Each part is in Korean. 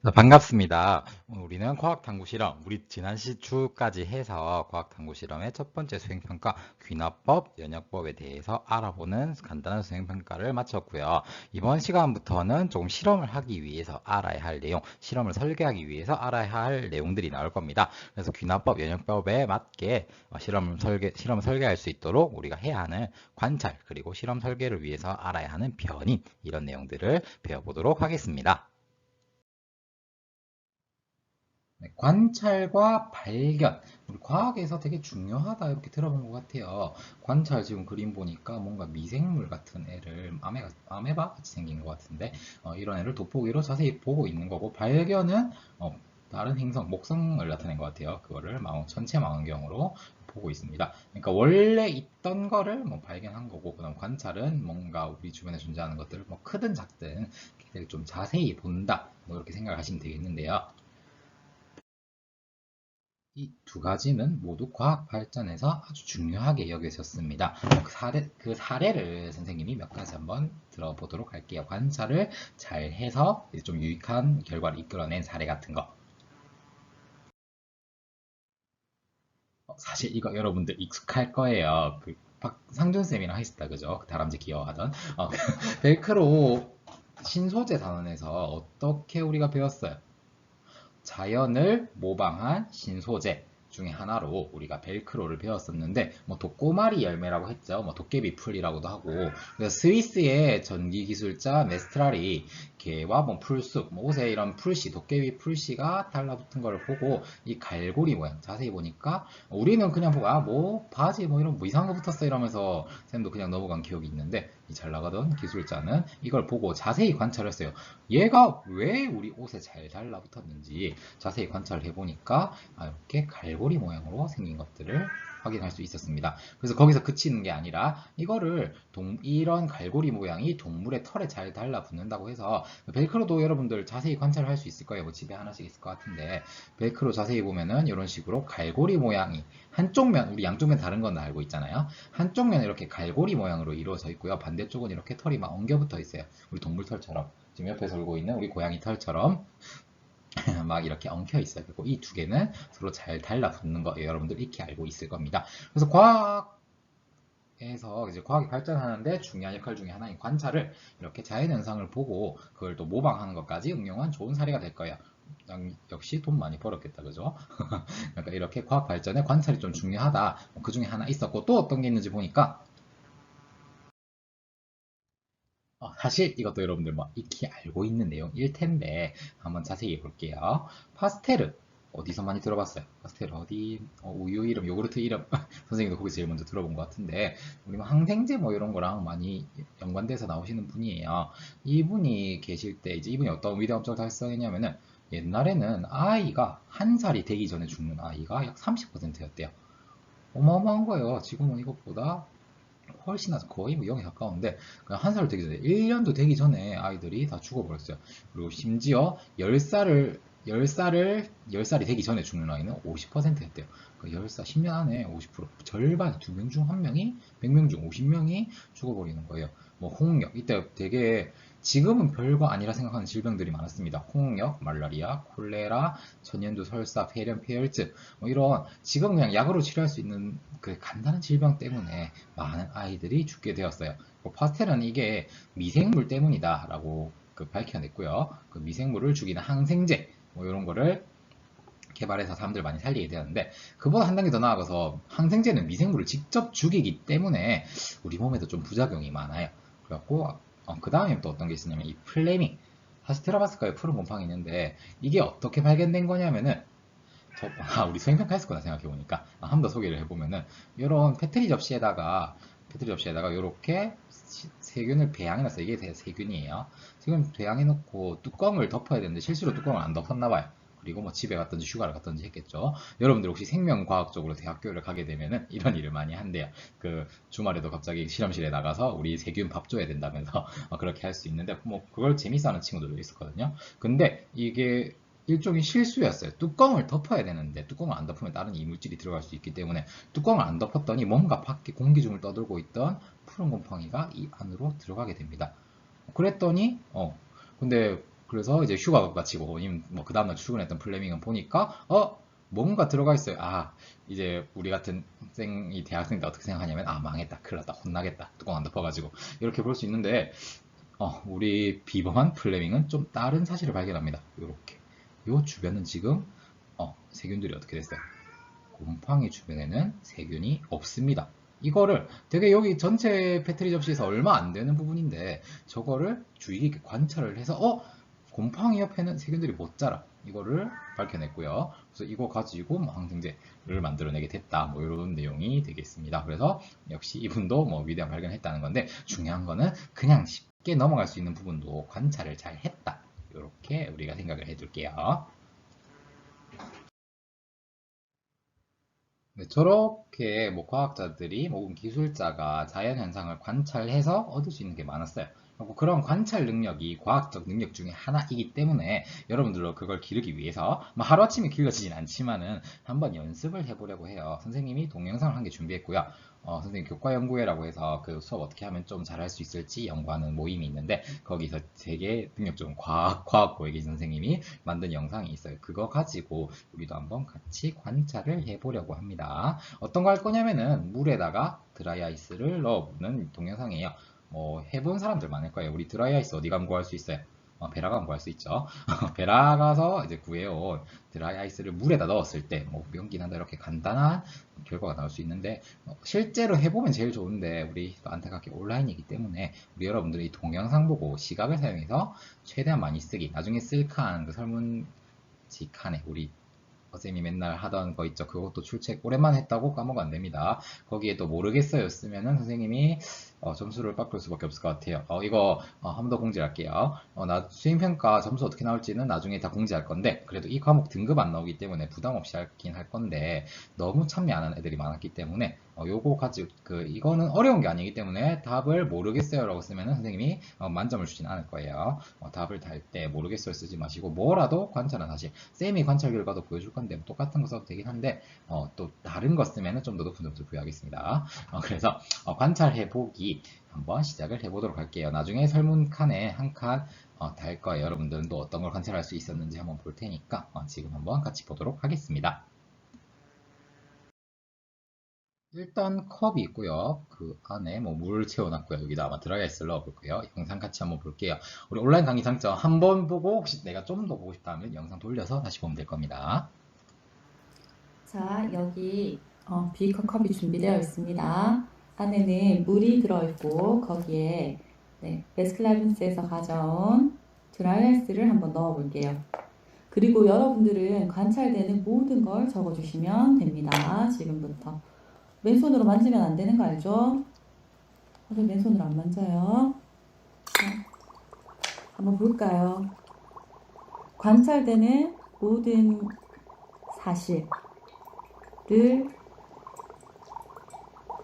반갑습니다. 우리는 과학탐구 실험, 우리 지난 주까지 해서 과학탐구 실험의 첫 번째 수행평가, 귀납법, 연역법에 대해서 알아보는 간단한 수행평가를 마쳤고요. 이번 시간부터는 조금 실험을 하기 위해서 알아야 할 내용, 실험을 설계하기 위해서 알아야 할 내용들이 나올 겁니다. 그래서 귀납법, 연역법에 맞게 실험을 설계할 수 있도록 우리가 해야 하는 관찰, 그리고 실험 설계를 위해서 알아야 하는 변인, 이런 내용들을 배워보도록 하겠습니다. 네, 관찰과 발견. 우리 과학에서 되게 중요하다 이렇게 들어본 것 같아요. 관찰 지금 그림 보니까 뭔가 미생물 같은 애를 아메바 같이 생긴 것 같은데 이런 애를 돋보기로 자세히 보고 있는 거고 발견은 다른 행성, 목성을 나타낸 것 같아요. 그거를 전체 망원경으로 보고 있습니다. 그러니까 원래 있던 거를 뭐 발견한 거고 그다음 관찰은 뭔가 우리 주변에 존재하는 것들을 뭐 크든 작든 되게 좀 자세히 본다. 뭐 이렇게 생각을 하시면 되겠는데요. 이 두 가지는 모두 과학 발전에서 아주 중요하게 여겨졌습니다. 그 사례를 선생님이 몇 가지 한번 들어보도록 할게요. 관찰을 잘 해서 좀 유익한 결과를 이끌어낸 사례 같은 거. 사실 이거 여러분들 익숙할 거예요. 상준쌤이랑 하셨다, 그죠? 그 다람쥐 귀여워하던. 벨크로 신소재 단원에서 어떻게 우리가 배웠어요? 자연을 모방한 신소재 중에 하나로 우리가 벨크로를 배웠었는데 뭐 독고마리 열매라고 했죠. 뭐 도깨비 풀이라고도 하고 그래서 스위스의 전기 기술자 메스트랄이 개와 뭐 풀숲, 뭐 옷에 이런 풀씨, 도깨비 풀씨가 달라붙은 걸 보고 이 갈고리 모양 자세히 보니까 우리는 그냥 보고 아 뭐 바지 뭐 이런 뭐 이상한 거 붙었어 이러면서 쌤도 그냥 넘어간 기억이 있는데 이 잘 나가던 기술자는 이걸 보고 자세히 관찰했어요. 얘가 왜 우리 옷에 잘 달라붙었는지 자세히 관찰을 해보니까 이렇게 갈고리 모양으로 생긴 것들을 확인할 수 있었습니다. 그래서 거기서 그치는 게 아니라 이거를 이런 갈고리 모양이 동물의 털에 잘 달라붙는다고 해서 벨크로도 여러분들 자세히 관찰을 할 수 있을 거예요. 뭐 집에 하나씩 있을 것 같은데 벨크로 자세히 보면은 이런 식으로 갈고리 모양이 한쪽 면, 우리 양쪽 면 다른 건 알고 있잖아요. 한쪽 면은 이렇게 갈고리 모양으로 이루어져 있고요. 반대쪽은 이렇게 털이 막 엉겨 붙어 있어요. 우리 동물 털처럼. 지금 옆에 돌고 있는 우리 고양이 털처럼 막 이렇게 엉켜 있어요. 그리고 이 두 개는 서로 잘 달라붙는 거 여러분들 익히 알고 있을 겁니다. 그래서 과학에서 이제 과학이 발전하는데 중요한 역할 중에 하나인 관찰을 이렇게 자연현상을 보고 그걸 또 모방하는 것까지 응용한 좋은 사례가 될 거예요. 역시 돈 많이 벌었겠다, 그죠? 그러니까 이렇게 과학 발전에 관찰이 좀 중요하다. 그 중에 하나 있었고 또 어떤 게 있는지 보니까 사실 이것도 여러분들 뭐 익히 알고 있는 내용일 텐데 한번 자세히 볼게요. 파스텔은 어디서 많이 들어봤어요? 파스텔 어디 우유 이름, 요구르트 이름 선생님도 거기 제일 먼저 들어본 것 같은데 우리 뭐 항생제 뭐 이런 거랑 많이 연관돼서 나오시는 분이에요. 이분이 계실 때 이제 이분이 어떤 위대한 업적을 달성했냐면은 옛날에는 아이가 한 살이 되기 전에 죽는 아이가 약 30%였대요. 어마어마한 거예요. 지금은 이것보다 훨씬 나서 거의 뭐 0에 가까운데 그냥 한 살 되기 전에 1년도 되기 전에 아이들이 다 죽어버렸어요. 그리고 심지어 10살이 되기 전에 죽는 아이는 50%였대요. 그러니까 10살, 10년 안에 50%, 절반, 2명 중 1명이, 100명 중 50명이 죽어버리는 거예요. 뭐 홍역, 이때 되게 지금은 별거 아니라 생각하는 질병들이 많았습니다. 홍역, 말라리아, 콜레라, 천연두, 설사, 폐렴, 폐혈증 뭐 이런 지금 그냥 약으로 치료할 수 있는 그 간단한 질병 때문에 많은 아이들이 죽게 되었어요. 파스텔은 이게 미생물 때문이다라고 밝혀냈고요. 그 미생물을 죽이는 항생제 뭐 이런 거를 개발해서 사람들 많이 살리게 되었는데 그보다 한 단계 더 나아가서 항생제는 미생물을 직접 죽이기 때문에 우리 몸에도 좀 부작용이 많아요. 그래갖고 그 다음에 또 어떤 게 있었냐면 이 플레밍 사실 들어봤을 거예요. 푸른 곰팡이 있는데 이게 어떻게 발견된 거냐면은 우리 수행평가 했었구나 생각해보니까 한 번 더 소개를 해보면은 이런 페트리 접시에다가 이렇게 세균을 배양해놨어요. 이게 세균이에요. 지금 배양해놓고 뚜껑을 덮어야 되는데 실수로 뚜껑을 안 덮었나봐요. 그리고 뭐 집에 갔든지 휴가를 갔든지 했겠죠. 여러분들 혹시 생명과학적으로 대학교를 가게 되면은 이런 일을 많이 한대요. 그 주말에도 갑자기 실험실에 나가서 우리 세균 밥 줘야 된다면서 그렇게 할 수 있는데 뭐 그걸 재밌어하는 친구들도 있었거든요. 근데 이게 일종의 실수였어요. 뚜껑을 덮어야 되는데 뚜껑을 안 덮으면 다른 이물질이 들어갈 수 있기 때문에 뚜껑을 안 덮었더니 뭔가 밖에 공기중을 떠돌고 있던 푸른 곰팡이가 이 안으로 들어가게 됩니다. 그랬더니 근데 그래서 이제 휴가 마치고 뭐 그 다음날 출근했던 플레밍은 보니까 뭔가 들어가 있어요. 이제 우리 같은 학생이 대학생 때 어떻게 생각하냐면 망했다, 큰일 났다, 혼나겠다, 뚜껑 안 덮어가지고 이렇게 볼 수 있는데 우리 비범한 플레밍은 좀 다른 사실을 발견합니다. 이렇게 요 주변은 지금 세균들이 어떻게 됐어요? 곰팡이 주변에는 세균이 없습니다. 이거를 되게 여기 전체 배터리 접시에서 얼마 안 되는 부분인데 저거를 주의 깊게 관찰을 해서 곰팡이 옆에는 세균들이 못 자라, 이거를 밝혀냈고요. 그래서 이거 가지고 뭐 항생제를 만들어내게 됐다, 뭐 이런 내용이 되겠습니다. 그래서 역시 이분도 뭐 위대한 발견을 했다는 건데, 중요한 거는 그냥 쉽게 넘어갈 수 있는 부분도 관찰을 잘 했다, 이렇게 우리가 생각을 해둘게요. 네, 저렇게 뭐 과학자들이 혹은 기술자가 자연 현상을 관찰해서 얻을 수 있는 게 많았어요. 그리고 그런 관찰 능력이 과학적 능력 중에 하나이기 때문에 여러분들도 그걸 기르기 위해서 뭐 하루아침에 길러지진 않지만은 한번 연습을 해보려고 해요. 선생님이 동영상을 한 개 준비했고요. 선생님 교과연구회라고 해서 그 수업 어떻게 하면 좀 잘할 수 있을지 연구하는 모임이 있는데, 거기서 되게 능력적인 과학 고액인 선생님이 만든 영상이 있어요. 그거 가지고 우리도 한번 같이 관찰을 해보려고 합니다. 어떤 거 할 거냐면은 물에다가 드라이아이스를 넣어보는 동영상이에요. 뭐 해본 사람들 많을 거예요. 우리 드라이아이스 어디 가면 구할 수 있어요? 베라 가면 구할 수 있죠. 베라 가서 이제 구해온 드라이아이스를 물에다 넣었을 때 뭐 연기난다, 이렇게 간단한 결과가 나올 수 있는데, 실제로 해보면 제일 좋은데 우리 또 안타깝게 온라인이기 때문에 우리 여러분들이 동영상 보고 시각을 사용해서 최대한 많이 쓰기, 나중에 쓸칸 그 설문지 칸에 우리 선생님이 맨날 하던 거 있죠. 그것도 출첵 오랜만에 했다고 까먹으면 안 됩니다. 거기에 또 모르겠어요 쓰면은 선생님이 점수를 바꿀 수밖에 없을 것 같아요. 이거 한 번 더 공지할게요. 나 수행평가 점수 어떻게 나올지는 나중에 다 공지할 건데, 그래도 이 과목 등급 안 나오기 때문에 부담 없이 하긴 할 건데, 너무 참여 안 하는 애들이 많았기 때문에 요거 가지고 이거는 어려운 게 아니기 때문에 답을 모르겠어요라고 쓰면은 선생님이 만점을 주진 않을 거예요. 답을 달 때 모르겠어요 쓰지 마시고 뭐라도 관찰은 사실 쌤이 관찰 결과도 보여줄 건데 뭐 똑같은 거 써도 되긴 한데 또 다른 거 쓰면은 좀 더 높은 점수 부여하겠습니다. 그래서 관찰해 보기 한번 시작을 해보도록 할게요. 나중에 설문 칸에 한 칸 달 거예요. 여러분들은 또 어떤 걸 관찰할 수 있었는지 한번 볼 테니까 지금 한번 같이 보도록 하겠습니다. 일단 컵이 있고요. 그 안에 뭐 물 채워놨고요. 여기다 아마 드라이아이스를 넣어볼게요. 영상 같이 한번 볼게요. 우리 온라인 강의 장점 한번 보고 혹시 내가 좀 더 보고 싶다면 영상 돌려서 다시 보면 될 겁니다. 자, 여기 비커 컵이 준비되어 있습니다. 안에는 물이 들어있고 거기에 베스킨라빈스에서 가져온 드라이아이스를 한번 넣어볼게요. 그리고 여러분들은 관찰되는 모든 걸 적어주시면 됩니다. 지금부터. 맨손으로 만지면 안 되는 거 알죠? 다들 맨손으로 안 만져요. 자, 한번 볼까요? 관찰되는 모든 사실을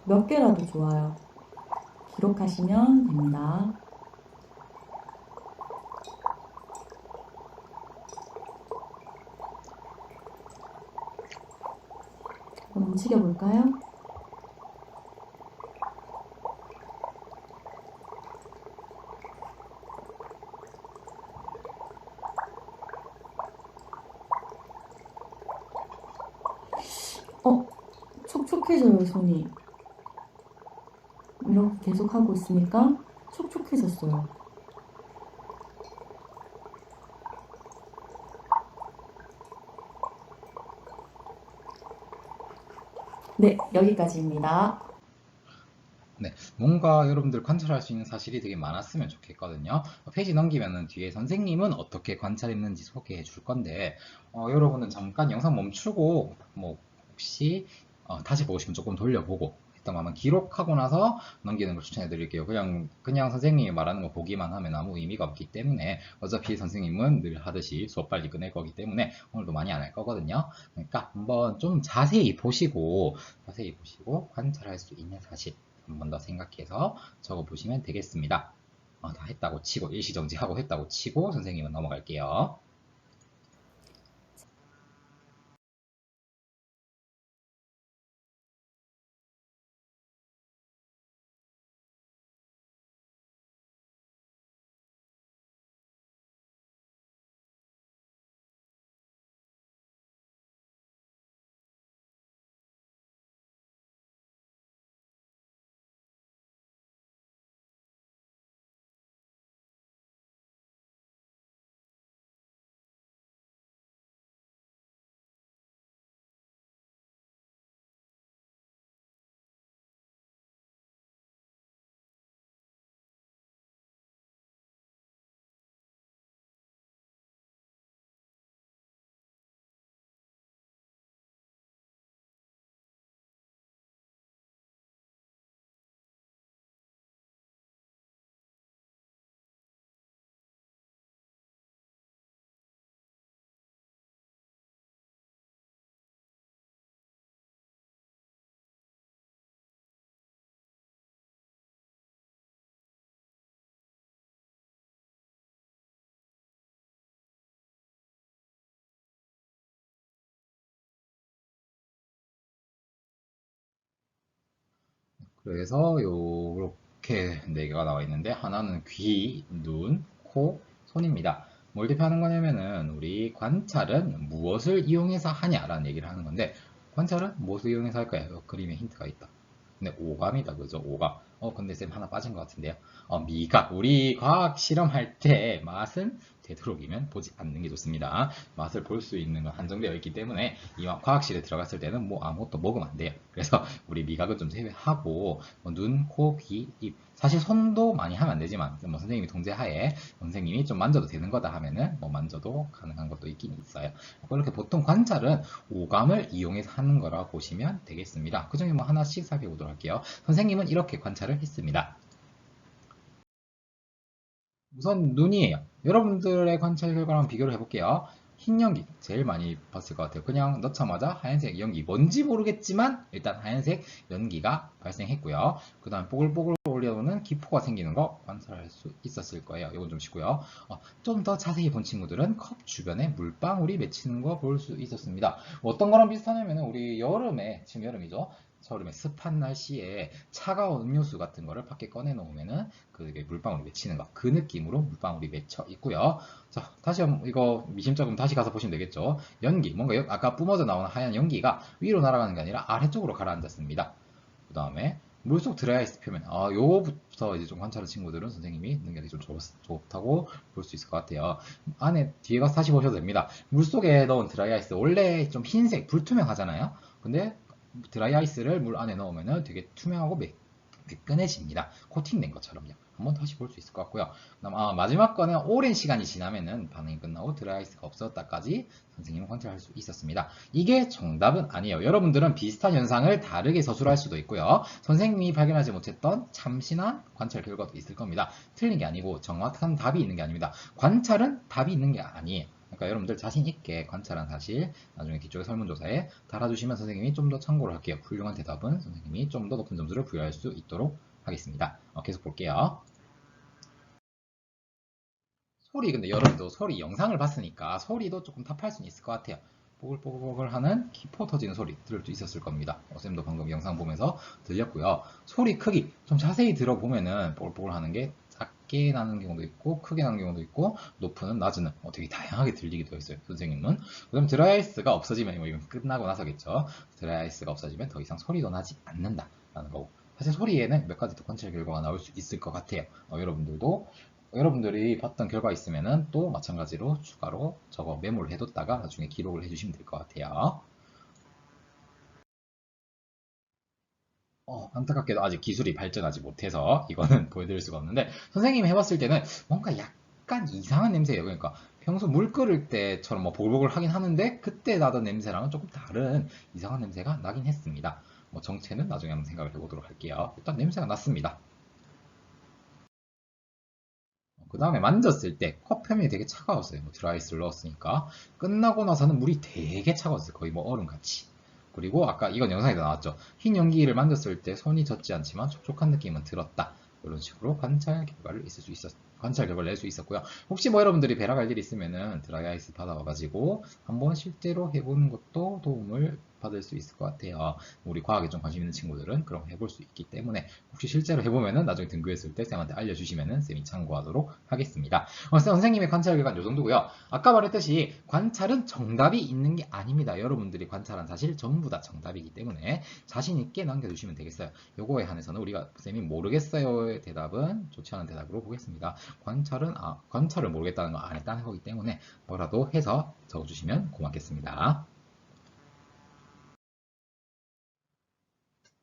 몇 개라도 좋아요. 기록하시면 됩니다. 한번 움직여 볼까요? 촉촉해져요, 손이. 이렇게 계속 하고 있으니까 촉촉해졌어요. 네, 여기까지입니다. 네, 뭔가 여러분들 관찰할 수 있는 사실이 되게 많았으면 좋겠거든요. 페이지 넘기면은 뒤에 선생님은 어떻게 관찰했는지 소개해 줄 건데, 여러분은 잠깐 영상 멈추고, 뭐, 혹시, 다시 보고 싶으면 조금 돌려보고, 했던 거 한번 기록하고 나서 넘기는 걸 추천해 드릴게요. 그냥 선생님이 말하는 거 보기만 하면 아무 의미가 없기 때문에, 어차피 선생님은 늘 하듯이 수업 빨리 끝낼 거기 때문에, 오늘도 많이 안 할 거거든요. 그러니까 한번 좀 자세히 보시고, 관찰할 수 있는 사실, 한 번 더 생각해서 적어보시면 되겠습니다. 다 했다고 치고 일시정지하고 했다고 치고 선생님은 넘어갈게요. 그래서 요렇게 네 개가 나와 있는데 하나는 귀, 눈, 코, 손입니다. 뭘 대표하는 거냐면은 우리 관찰은 무엇을 이용해서 하냐라는 얘기를 하는 건데 관찰은 무엇을 이용해서 할까요? 요 그림에 힌트가 있다. 근데 오감이다, 그죠? 오감. 근데 쌤 하나 빠진 것 같은데요. 미각. 우리 과학 실험할 때 맛은 되도록이면 보지 않는 게 좋습니다. 맛을 볼 수 있는 건 한정되어 있기 때문에 이 과학실에 들어갔을 때는 뭐 아무것도 먹으면 안 돼요. 그래서 우리 미각은 좀 제외하고 눈, 코, 귀, 입. 사실 손도 많이 하면 안 되지만 뭐 선생님이 통제하에 선생님이 좀 만져도 되는 거다 하면은 뭐 만져도 가능한 것도 있긴 있어요. 그렇게 보통 관찰은 오감을 이용해서 하는 거라 보시면 되겠습니다. 그 중에 뭐 하나씩 살펴보도록 할게요. 선생님은 이렇게 관찰을 했습니다. 우선 눈이에요. 여러분들의 관찰 결과랑 비교를 해볼게요. 흰 연기 제일 많이 봤을 것 같아요. 그냥 넣자마자 하얀색 연기 뭔지 모르겠지만 일단 하얀색 연기가 발생했고요. 그 다음 뽀글뽀글 올려오는 기포가 생기는 거 관찰할 수 있었을 거예요. 이건 좀 쉽고요. 좀 더 자세히 본 친구들은 컵 주변에 물방울이 맺히는 거 볼 수 있었습니다. 어떤 거랑 비슷하냐면 우리 여름에 지금 여름이죠. 여름에 습한 날씨에 차가운 음료수 같은 거를 밖에 꺼내 놓으면은 그게 물방울이 맺히는 거. 그 느낌으로 물방울이 맺혀 있고요. 자, 다시 한번 이거 미심쩍으면 다시 가서 보시면 되겠죠. 연기, 뭔가 아까 뿜어져 나오는 하얀 연기가 위로 날아가는 게 아니라 아래쪽으로 가라앉았습니다. 그 다음에 물속 드라이아이스 표면, 요거부터 이제 좀 관찰한 친구들은 선생님이 능력이 좀 좋다고 볼 수 있을 것 같아요. 안에 뒤에 가서 다시 보셔도 됩니다. 물속에 넣은 드라이아이스 원래 좀 흰색, 불투명하잖아요. 근데 드라이아이스를 물 안에 넣으면 되게 투명하고 매끈해집니다. 코팅된 것처럼요. 한번 다시 볼 수 있을 것 같고요. 그다음 마지막 거는 오랜 시간이 지나면은 반응이 끝나고 드라이아이스가 없었다까지 선생님은 관찰할 수 있었습니다. 이게 정답은 아니에요. 여러분들은 비슷한 현상을 다르게 서술할 수도 있고요. 선생님이 발견하지 못했던 참신한 관찰 결과도 있을 겁니다. 틀린 게 아니고 정확한 답이 있는 게 아닙니다. 관찰은 답이 있는 게 아니에요. 그러니까 여러분들 자신 있게 관찰한 사실 나중에 뒤쪽에 설문조사에 달아주시면 선생님이 좀 더 참고를 할게요. 훌륭한 대답은 선생님이 좀 더 높은 점수를 부여할 수 있도록 하겠습니다. 계속 볼게요. 소리, 근데 여러분도 소리 영상을 봤으니까 소리도 조금 탑할 수는 있을 것 같아요. 뽀글뽀글 하는 기포 터지는 소리 들을 수 있었을 겁니다. 쌤도 방금 영상 보면서 들렸고요. 소리 크기 좀 자세히 들어보면은 뽀글뽀글 하는 게 작게 나는 경우도 있고 크게 나는 경우도 있고 높은 낮은 되게 다양하게 들리기도 했어요. 선생님은. 그럼 드라이아이스가 없어지면 이건 끝나고 나서겠죠. 드라이아이스가 없어지면 더 이상 소리도 나지 않는다라는 거고. 사실 소리에는 몇 가지 더 관찰 결과가 나올 수 있을 것 같아요. 여러분들이 봤던 결과 있으면은 또 마찬가지로 추가로 저거 메모를 해뒀다가 나중에 기록을 해주시면 될 것 같아요. 안타깝게도 아직 기술이 발전하지 못해서 이거는 보여드릴 수가 없는데 선생님이 해봤을 때는 뭔가 약간 이상한 냄새예요. 그러니까 평소 물 끓을 때처럼 뭐 보글보글 하긴 하는데 그때 나던 냄새랑은 조금 다른 이상한 냄새가 나긴 했습니다. 뭐 정체는 나중에 한번 생각을 해보도록 할게요. 일단 냄새가 났습니다. 그 다음에 만졌을 때 컵 표면이 되게 차가웠어요. 뭐 드라이스를 넣었으니까. 끝나고 나서는 물이 되게 차가웠어요. 거의 뭐 얼음같이. 그리고 아까 이건 영상에도 나왔죠. 흰 연기를 만졌을 때 손이 젖지 않지만 촉촉한 느낌은 들었다. 이런 식으로 관찰 결과를 낼 수 있었고요. 혹시 뭐 여러분들이 배라 갈 일 있으면은 드라이아이스 받아와가지고 한번 실제로 해보는 것도 도움을 받을 수 있을 것 같아요. 우리 과학에 좀 관심 있는 친구들은 그런 거 해볼 수 있기 때문에 혹시 실제로 해보면은 나중에 등교했을 때 쌤한테 알려주시면은 쌤이 참고하도록 하겠습니다. 선생님의 관찰 결과는 이 정도고요. 아까 말했듯이 관찰은 정답이 있는 게 아닙니다. 여러분들이 관찰한 사실 전부 다 정답이기 때문에 자신 있게 남겨주시면 되겠어요. 요거에 한해서는 우리가 쌤이 모르겠어요의 대답은 좋지 않은 대답으로 보겠습니다. 관찰을 모르겠다는 거 안 했다는 거기 때문에 뭐라도 해서 적어주시면 고맙겠습니다.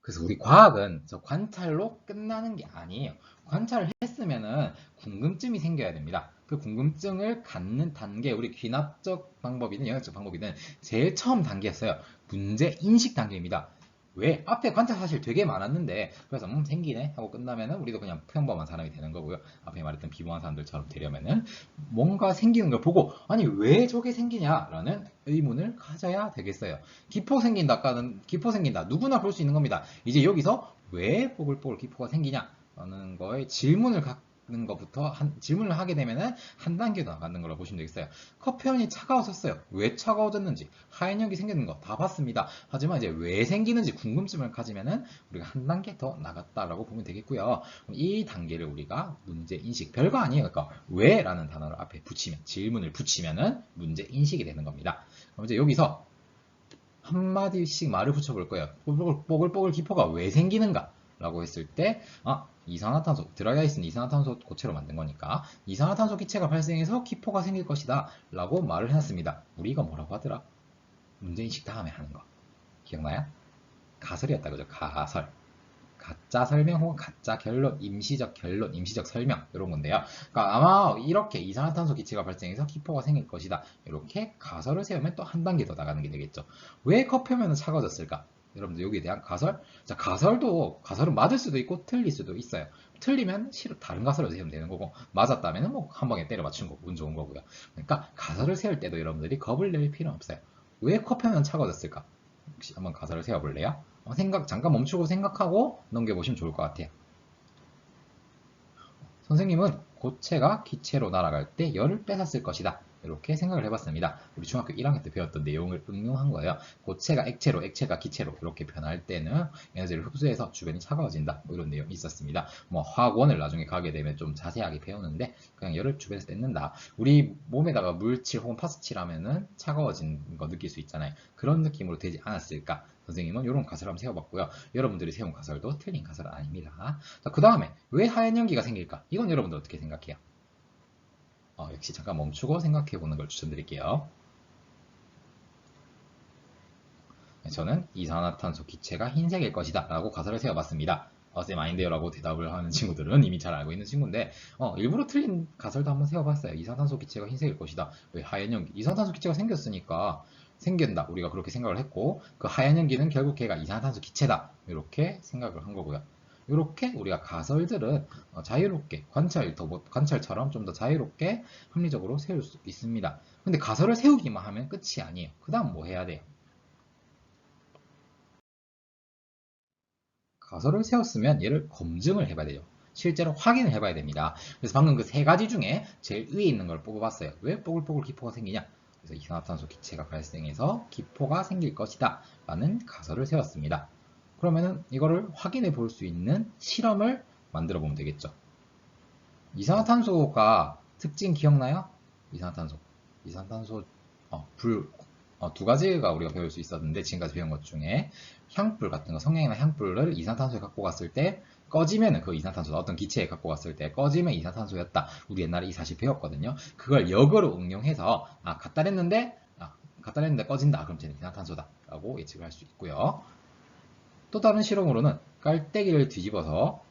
그래서 우리 과학은 저 관찰로 끝나는 게 아니에요. 관찰을 했으면은 궁금증이 생겨야 됩니다. 그 궁금증을 갖는 단계, 우리 귀납적 방법이든 영역적 방법이든 제일 처음 단계였어요. 문제 인식 단계입니다. 왜? 앞에 관찰 사실 되게 많았는데 그래서 생기네 하고 끝나면은 우리도 그냥 평범한 사람이 되는 거고요. 앞에 말했던 비범한 사람들처럼 되려면은 뭔가 생기는 걸 보고 아니 왜 저게 생기냐라는 의문을 가져야 되겠어요. 기포 생긴다. 누구나 볼 수 있는 겁니다. 이제 여기서 왜 뽀글뽀글 기포가 생기냐라는 거에 질문을 나가는 것부터 질문을 하게 되면은 한 단계 더 나가는 걸로 보시면 되겠어요. 컵 표현이 차가워졌어요. 왜 차가워졌는지 하얀 연기 생기는 거 다 봤습니다. 하지만 이제 왜 생기는지 궁금증을 가지면은 우리가 한 단계 더 나갔다라고 보면 되겠고요. 이 단계를 우리가 문제 인식, 별거 아니에요. 그러니까 왜라는 단어를 앞에 붙이면, 질문을 붙이면은 문제 인식이 되는 겁니다. 그럼 이제 여기서 한마디씩 말을 붙여볼 거예요. 뽀글뽀글 기포가 왜 생기는가? 라고 했을 때, 이산화탄소, 들어가 있는 이산화탄소 고체로 만든 거니까, 이산화탄소 기체가 발생해서 기포가 생길 것이다. 라고 말을 해놨습니다. 우리가 뭐라고 하더라? 문제인식 다음에 하는 거. 기억나요? 가설이었다, 그죠? 가설. 가짜 설명 혹은 가짜 결론, 임시적 결론, 임시적 설명 이런 건데요. 그러니까 아마 이렇게 이산화탄소 기체가 발생해서 기포가 생길 것이다. 이렇게 가설을 세우면 또 한 단계 더 나가는 게 되겠죠. 왜 컵표면은 차가워졌을까? 여러분들 여기에 대한 가설? 자, 가설은 맞을 수도 있고 틀릴 수도 있어요. 틀리면 다른 가설을 세우면 되는 거고 맞았다면 뭐 한 방에 때려 맞춘 거, 운 좋은 거고요. 그러니까 가설을 세울 때도 여러분들이 겁을 낼 필요는 없어요. 왜 컵표면은 차가워졌을까? 혹시 한번 가설을 세워볼래요? 잠깐 멈추고 생각하고 넘겨보시면 좋을 것 같아요. 선생님은 고체가 기체로 날아갈 때 열을 뺏었을 것이다. 이렇게 생각을 해봤습니다. 우리 중학교 1학년 때 배웠던 내용을 응용한 거예요. 고체가 액체로, 액체가 기체로 이렇게 변할 때는 에너지를 흡수해서 주변이 차가워진다. 뭐 이런 내용이 있었습니다. 뭐 화학원을 나중에 가게 되면 좀 자세하게 배우는데 그냥 열을 주변에서 뺏는다. 우리 몸에다가 물칠 혹은 파스칠하면은 차가워진 거 느낄 수 있잖아요. 그런 느낌으로 되지 않았을까? 선생님은 이런 가설을 한번 세워봤고요. 여러분들이 세운 가설도 틀린 가설은 아닙니다. 자, 그 다음에 왜 하얀 연기가 생길까? 이건 여러분들 어떻게 생각해요? 역시 잠깐 멈추고 생각해보는 걸 추천드릴게요. 저는 이산화탄소 기체가 흰색일 것이다 라고 가설을 세워봤습니다. 쌤 아닌데요 라고 대답을 하는 친구들은 이미 잘 알고 있는 친구인데 일부러 틀린 가설도 한번 세워봤어요. 이산화탄소 기체가 흰색일 것이다. 왜 하얀 연기? 이산화탄소 기체가 생겼으니까 생긴다. 우리가 그렇게 생각을 했고 그 하얀 연기는 결국 걔가 이산화탄소 기체다. 이렇게 생각을 한 거고요. 이렇게 우리가 가설들은 자유롭게 관찰처럼 좀 더 자유롭게 합리적으로 세울 수 있습니다. 근데 가설을 세우기만 하면 끝이 아니에요. 그 다음 뭐 해야 돼요? 가설을 세웠으면 얘를 검증을 해봐야 돼요. 실제로 확인을 해봐야 됩니다. 그래서 방금 그 세 가지 중에 제일 위에 있는 걸 뽑아봤어요. 왜 뽀글뽀글 기포가 생기냐? 그래서 이산화탄소 기체가 발생해서 기포가 생길 것이다 라는 가설을 세웠습니다. 그러면은 이거를 확인해 볼 수 있는 실험을 만들어 보면 되겠죠. 이산화탄소가 특징 기억나요? 이산화탄소 두 가지가 우리가 배울 수 있었는데 지금까지 배운 것 중에 향불 같은 거, 성냥이나 향불을 이산화탄소에 갖고 갔을 때 꺼지면은 그 이산화탄소가 어떤 기체에 갖고 갔을 때 꺼지면 이산화탄소였다. 우리 옛날에 이 사실 배웠거든요. 그걸 역으로 응용해서 갖다 냈는데 꺼진다. 그럼 쟤는 이산화탄소다. 라고 예측을 할 수 있고요. 또 다른 실험으로는 깔때기를 뒤집어서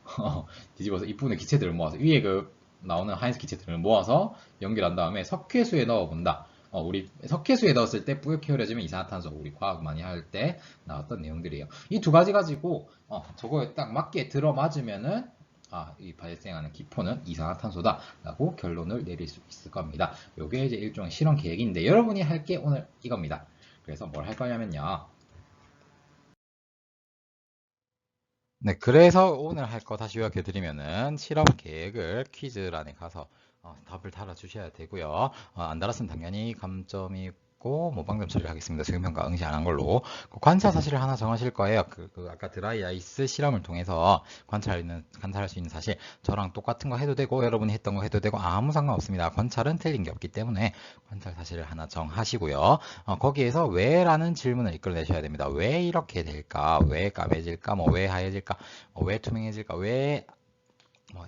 이쁘는 기체들을 모아서 위에 그 나오는 하얀색 기체들을 모아서 연결한 다음에 석회수에 넣어본다. 우리 석회수에 넣었을 때 뿌옇게 흐려지면 이산화탄소, 우리 과학 많이 할 때 나왔던 내용들이에요. 이 두 가지 가지고 저거에 딱 맞게 들어맞으면은 이 발생하는 기포는 이산화탄소다라고 결론을 내릴 수 있을 겁니다. 이게 이제 일종의 실험 계획인데 여러분이 할 게 오늘 이겁니다. 그래서 뭘 할 거냐면요. 네, 그래서 오늘 할 거 다시 요약해드리면은 실험 계획을 퀴즈란에 가서 답을 달아주셔야 되고요. 안 달았으면 당연히 감점이 있고 뭐 방점 처리를 하겠습니다. 수행평가 응시 안 한 걸로. 관찰 사실을 하나 정하실 거예요. 아까 드라이 아이스 실험을 통해서 관찰할 수 있는 사실 저랑 똑같은 거 해도 되고 여러분이 했던 거 해도 되고 아무 상관없습니다. 관찰은 틀린 게 없기 때문에 관찰 사실을 하나 정하시고요. 거기에서 왜라는 질문을 이끌어내셔야 됩니다. 왜 이렇게 될까? 왜 까매질까? 뭐 왜 하얘질까? 왜 투명해질까? 왜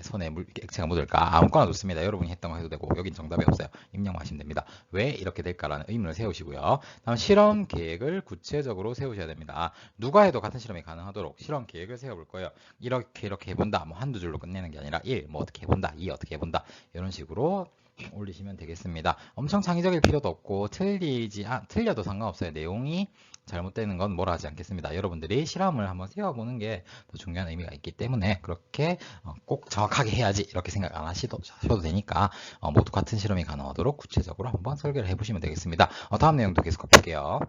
손에 액체가 묻을까? 아무거나 좋습니다. 여러분이 했던 거 해도 되고 여긴 정답이 없어요. 입력만 하시면 됩니다. 왜 이렇게 될까라는 의문을 세우시고요. 다음 실험 계획을 구체적으로 세우셔야 됩니다. 누가 해도 같은 실험이 가능하도록 실험 계획을 세워볼 거예요. 이렇게 해본다. 뭐 한두 줄로 끝내는 게 아니라 1, 뭐 어떻게 해본다. 2, 어떻게 해본다. 이런 식으로 올리시면 되겠습니다. 엄청 창의적일 필요도 없고 틀려도 상관없어요. 내용이 잘못되는 건 뭐라 하지 않겠습니다. 여러분들이 실험을 한번 세워보는 게 더 중요한 의미가 있기 때문에 그렇게 꼭 정확하게 해야지 이렇게 생각 안 하셔도 되니까 모두 같은 실험이 가능하도록 구체적으로 한번 설계를 해보시면 되겠습니다. 다음 내용도 계속 볼게요.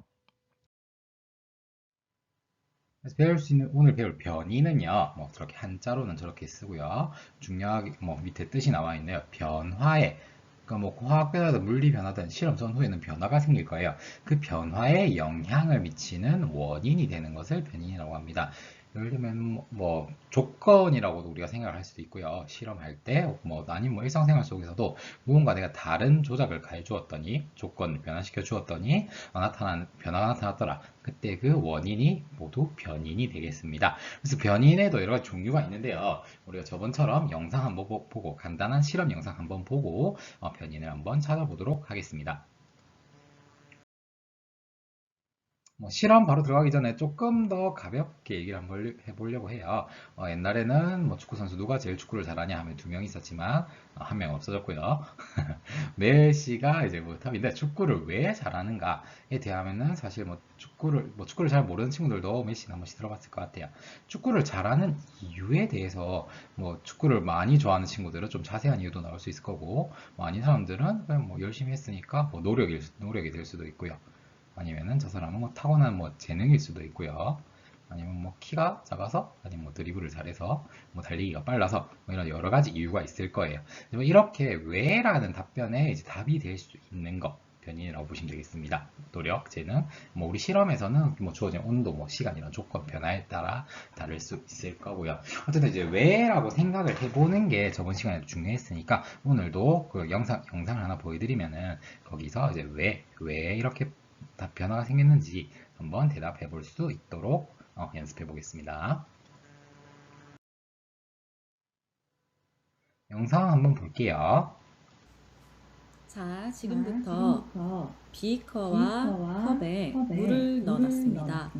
그래서 오늘 배울 변이는요, 뭐 저렇게 한자로는 저렇게 쓰고요. 중요하게 뭐 밑에 뜻이 나와 있네요. 변화에, 그러니까 뭐 화학 변화든 물리 변화든 실험 전 후에는 변화가 생길 거예요. 그 변화에 영향을 미치는 원인이 되는 것을 변인이라고 합니다. 예를 들면 뭐 조건이라고도 우리가 생각을 할 수도 있고요. 실험할 때 뭐 아니면 뭐 일상생활 속에서도 무언가 내가 다른 조작을 가해 주었더니 조건을 변화시켜 주었더니 나타나는 변화가 나타났더라. 그때 그 원인이 모두 변인이 되겠습니다. 그래서 변인에도 여러 가지 종류가 있는데요. 우리가 저번처럼 영상 한번 보고 간단한 실험 영상 한번 보고 변인을 한번 찾아보도록 하겠습니다. 뭐 실험 바로 들어가기 전에 조금 더 가볍게 얘기를 한번 해보려고 해요. 옛날에는 뭐 축구 선수 누가 제일 축구를 잘하냐 하면 두 명 있었지만 한 명 없어졌고요. 메시가 이제 뭐 탑인데 축구를 왜 잘하는가에 대하면은 사실 뭐 축구를 잘 모르는 친구들도 메시는 한 번씩 들어봤을 것 같아요. 축구를 잘하는 이유에 대해서 뭐 축구를 많이 좋아하는 친구들은 좀 자세한 이유도 나올 수 있을 거고 뭐 아닌 사람들은 그냥 뭐 열심히 했으니까 뭐 노력이 될 수도 있고요. 아니면은 저 사람은 뭐 타고난 뭐 재능일 수도 있고요. 아니면 뭐 키가 작아서, 아니면 뭐 드리블을 잘해서, 뭐 달리기가 빨라서, 뭐 이런 여러 가지 이유가 있을 거예요. 뭐 이렇게 왜라는 답변에 이제 답이 될 수 있는 거. 변인이라고 보시면 되겠습니다. 노력, 재능, 뭐 우리 실험에서는 뭐 주어진 온도, 뭐 시간 이런 조건 변화에 따라 다를 수 있을 거고요. 어쨌든 이제 왜라고 생각을 해보는 게 저번 시간에도 중요했으니까 오늘도 그 영상을 하나 보여드리면은 거기서 이제 왜 이렇게 변화가 생겼는지 한번 대답해 볼 수 있도록 연습해 보겠습니다. 영상 한번 볼게요. 자, 지금부터 비커와 컵에 물을 넣어놨습니다.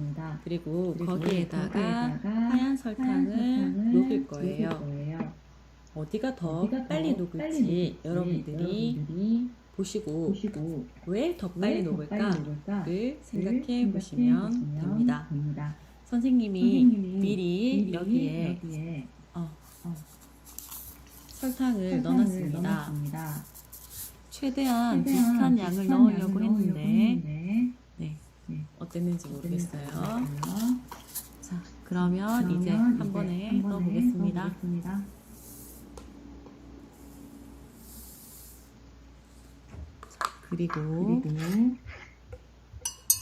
그리고 거기에다가 하얀 설탕을 녹일 거예요. 어디가 더 빨리 녹을지 여러분들이 보시고 왜 더 빨리 녹을까를 생각해 보시면 됩니다. 선생님이 미리 여기에 설탕을 넣어놨습니다. 최대한 비슷한 양을 넣으려고 했는데 어땠는지 모르겠어요. 자, 그러면 이제 한 번에 넣어보겠습니다. 그리고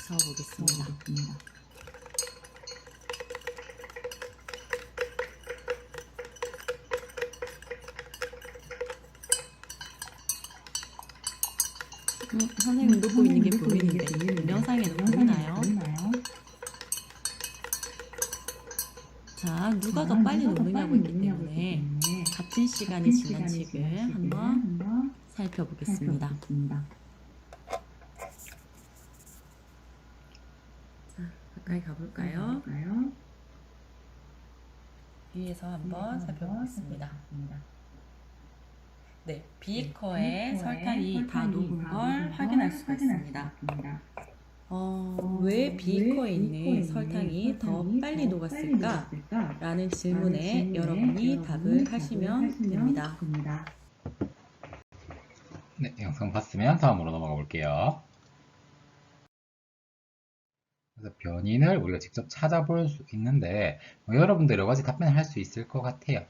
저어보겠습니다. 선생님 녹고 있는 게 보이는데 동영상에는 보이나요? 자, 누가 더 빨리 녹느냐고 했기 때문에 같은 시간이 지난 지금 한번 살펴보겠습니다. 자, 가까이 가볼까요? 위에서 한번 살펴보겠습니다. 네, 비커에 설탕이 다 녹은 걸 확인할 수가 있습니다. 왜 비커에 있는 설탕이 더 빨리 녹았을까? 라는 질문에 여러분이 답을 하시면 됩니다. 네, 영상 봤으면 다음으로 넘어가 볼게요. 그래서 변인을 우리가 직접 찾아볼 수 있는데 여러분들 여러 가지 답변을 할 수 있을 것 같아요.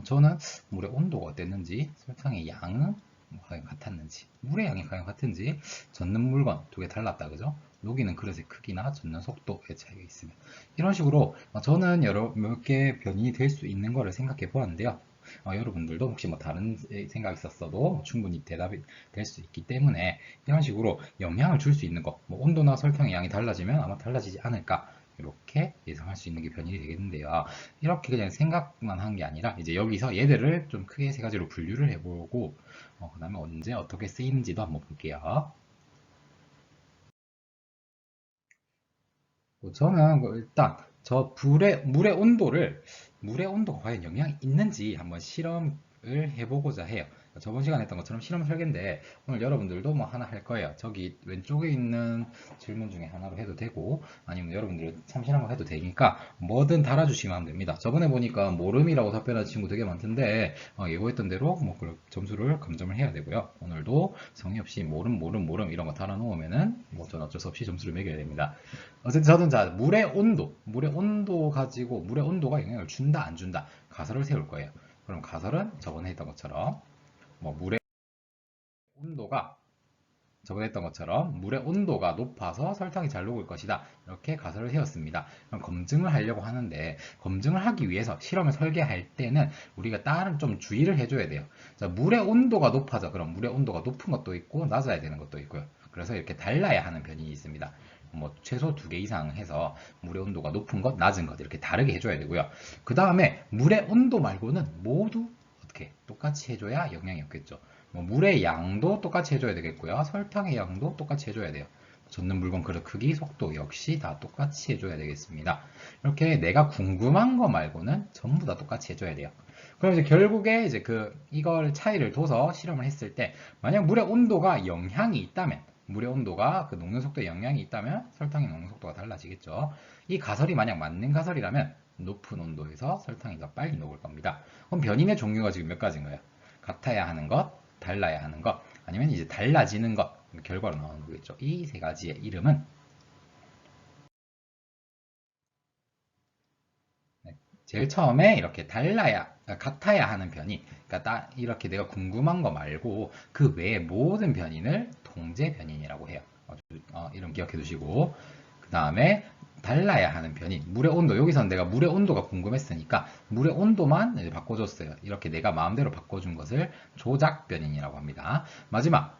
저는 물의 온도가 어땠는지, 설탕의 양은 과연 같았는지, 물의 양이 과연 같은지, 젓는 물건 두 개 달랐다, 그죠? 녹이는 그릇의 크기나 젓는 속도의 차이가 있으면 이런 식으로 저는 몇 개 변인이 될 수 있는 거를 생각해 보았는데요. 여러분들도 혹시 뭐 다른 생각이 있었어도 충분히 대답이 될 수 있기 때문에 이런 식으로 영향을 줄 수 있는 거, 뭐 온도나 설탕의 양이 달라지면 아마 달라지지 않을까 이렇게 예상할 수 있는 게 변인이 되겠는데요. 이렇게 그냥 생각만 한 게 아니라 이제 여기서 얘들을 좀 크게 세 가지로 분류를 해보고 그 다음에 언제 어떻게 쓰이는지도 한번 볼게요. 저는 일단 물의 온도가 과연 영향이 있는지 한번 실험을 해보고자 해요. 저번 시간에 했던 것처럼 실험 설계인데 오늘 여러분들도 뭐 하나 할 거예요. 저기 왼쪽에 있는 질문 중에 하나로 해도 되고 아니면 여러분들 참신한 거 해도 되니까 뭐든 달아주시면 됩니다. 저번에 보니까 모름이라고 답변한 친구 되게 많던데 예고했던 대로 뭐 점수를 감점을 해야 되고요. 오늘도 성의 없이 모름 이런 거 달아놓으면은 뭐 전 어쩔 수 없이 점수를 매겨야 됩니다. 어쨌든 저는 자 물의 온도 가지고 물의 온도가 영향을 준다 안 준다 가설을 세울 거예요. 그럼 가설은 저번에 했던 것처럼 뭐 물의 온도가 저번에 했던 것처럼 물의 온도가 높아서 설탕이 잘 녹을 것이다. 이렇게 가설을 세웠습니다. 그럼 검증을 하려고 하는데 검증을 하기 위해서 실험을 설계할 때는 우리가 다른 좀 주의를 해줘야 돼요. 자, 물의 온도가 높아져. 그럼 물의 온도가 높은 것도 있고 낮아야 되는 것도 있고요. 그래서 이렇게 달라야 하는 변이 있습니다. 뭐 최소 2개 이상 해서 물의 온도가 높은 것, 낮은 것 이렇게 다르게 해줘야 되고요. 그 다음에 물의 온도 말고는 모두 어떻게 똑같이 해줘야 영향이 없겠죠. 뭐 물의 양도 똑같이 해줘야 되겠고요. 설탕의 양도 똑같이 해줘야 돼요. 젓는 물건 그릇 크기, 속도 역시 다 똑같이 해줘야 되겠습니다. 이렇게 내가 궁금한 거 말고는 전부 다 똑같이 해줘야 돼요. 그럼 이제 결국에 이제 이걸 차이를 둬서 실험을 했을 때 만약 물의 온도가 영향이 있다면 물의 온도가 그 녹는 속도에 영향이 있다면 설탕의 녹는 속도가 달라지겠죠. 이 가설이 만약 맞는 가설이라면 높은 온도에서 설탕이 더 빨리 녹을 겁니다. 그럼 변인의 종류가 지금 몇 가지인가요? 같아야 하는 것, 달라야 하는 것, 아니면 이제 달라지는 것, 결과로 나오는 거겠죠. 이 세 가지의 이름은 제일 처음에 이렇게 같아야 하는 변이, 그러니까 이렇게 내가 궁금한 거 말고 그 외의 모든 변인을 통제 변인이라고 해요. 이름 기억해 두시고, 그 다음에 달라야 하는 변인, 물의 온도. 여기서는 내가 물의 온도가 궁금했으니까 물의 온도만 이제 바꿔줬어요. 이렇게 내가 마음대로 바꿔준 것을 조작 변인이라고 합니다. 마지막,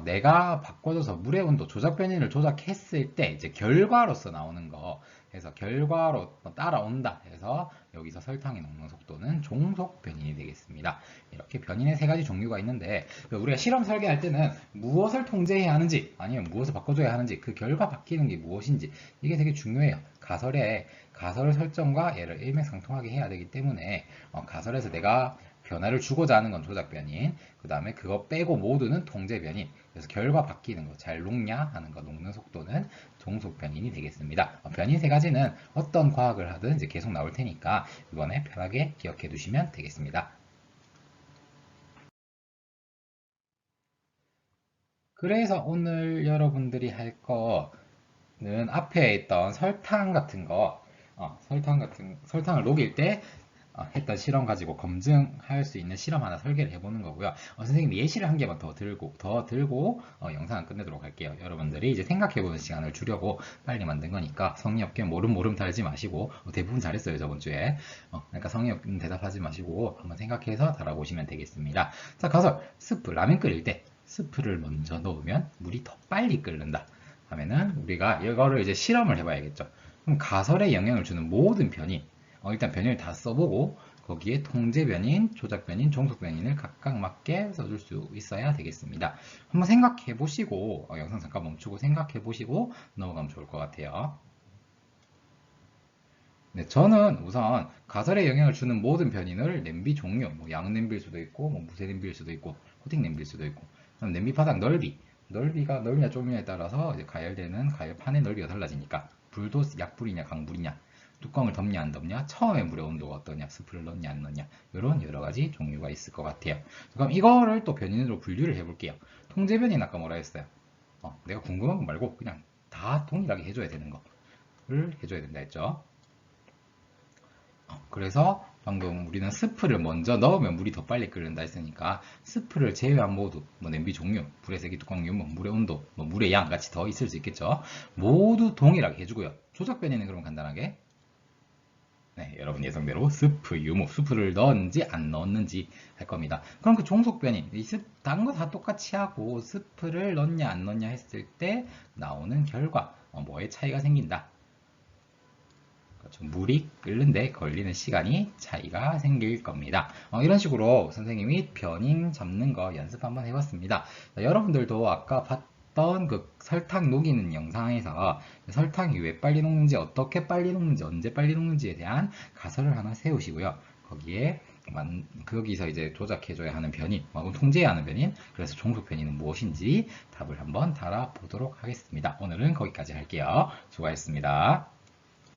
내가 바꿔줘서 물의 온도 조작 변인을 조작했을 때 이제 결과로서 나오는 거 해서 결과로 따라온다 해서 여기서 설탕의 녹는 속도는 종속 변인이 되겠습니다. 이렇게 변인의 세 가지 종류가 있는데 우리가 실험 설계할 때는 무엇을 통제해야 하는지 아니면 무엇을 바꿔줘야 하는지 그 결과 바뀌는 게 무엇인지 이게 되게 중요해요. 가설 설정과 얘를 일맥상통하게 해야 되기 때문에 가설에서 내가 변화를 주고자 하는 건 조작 변인, 그 다음에 그거 빼고 모두는 통제 변인. 그래서 결과 바뀌는 거, 잘 녹냐 하는 거, 녹는 속도는 종속 변인이 되겠습니다. 변인 세 가지는 어떤 과학을 하든 이제 계속 나올 테니까 이번에 편하게 기억해 두시면 되겠습니다. 그래서 오늘 여러분들이 할 거는 앞에 있던 설탕 같은 거, 설탕을 녹일 때 했던 실험 가지고 검증할 수 있는 실험 하나 설계를 해보는 거고요. 선생님 예시를 한 개만 더 들고 영상을 끝내도록 할게요. 여러분들이 이제 생각해보는 시간을 주려고 빨리 만든 거니까 성의 없게 모름 달지 마시고 대부분 잘했어요 저번 주에. 그러니까 성의 없는 대답하지 마시고 한번 생각해서 달아보시면 되겠습니다. 자, 가설 스프 라면 끓일 때 스프를 먼저 넣으면 물이 더 빨리 끓는다 하면은 우리가 이거를 이제 실험을 해봐야겠죠. 그럼 가설에 영향을 주는 모든 변인 일단 변인을 다 써보고 거기에 통제 변인, 조작 변인, 종속 변인을 각각 맞게 써줄 수 있어야 되겠습니다. 한번 생각해 보시고 영상 잠깐 멈추고 생각해 보시고 넘어가면 좋을 것 같아요. 네, 저는 우선 가설에 영향을 주는 모든 변인을 냄비 종류, 뭐 양은 냄비일 수도 있고 뭐 무쇠 냄비일 수도 있고 코팅 냄비일 수도 있고 그럼 냄비 바닥 넓이가 넓냐 좁냐에 따라서 이제 가열되는 가열판의 넓이가 달라지니까 불도 약불이냐 강불이냐 뚜껑을 덮냐 안 덮냐, 처음에 물의 온도가 어떠냐, 스프를 넣냐 안 넣냐 이런 여러 가지 종류가 있을 것 같아요. 그럼 이거를 또 변인으로 분류를 해볼게요. 통제 변인 아까 뭐라 했어요? 내가 궁금한 거 말고 그냥 다 동일하게 해줘야 되는 거를 해줘야 된다 했죠. 그래서 방금 우리는 스프를 먼저 넣으면 물이 더 빨리 끓는다 했으니까 스프를 제외한 모두 뭐 냄비 종류, 불의 세기, 뚜껑류, 뭐 물의 온도, 뭐 물의 양 같이 더 있을 수 있겠죠. 모두 동일하게 해주고요. 조작 변인은 그럼 간단하게 네, 여러분 예상대로 스프, 유무, 스프를 넣었는지 안 넣었는지 할 겁니다. 그럼 그 종속 변인, 다른 거 다 똑같이 하고 스프를 넣냐 안 넣냐 했을 때 나오는 결과, 뭐에 차이가 생긴다. 그렇죠. 물이 끓는데 걸리는 시간이 차이가 생길 겁니다. 이런 식으로 선생님이 변인 잡는 거 연습 한번 해봤습니다. 자, 여러분들도 아까 봤던 그 설탕 녹이는 영상에서 설탕이 왜 빨리 녹는지, 어떻게 빨리 녹는지, 언제 빨리 녹는지에 대한 가설을 하나 세우시고요. 거기에 거기서 이제 조작해줘야 하는 변인, 혹은 통제해야 하는 변인, 그래서 종속 변인은 무엇인지 답을 한번 달아보도록 하겠습니다. 오늘은 거기까지 할게요. 수고하셨습니다.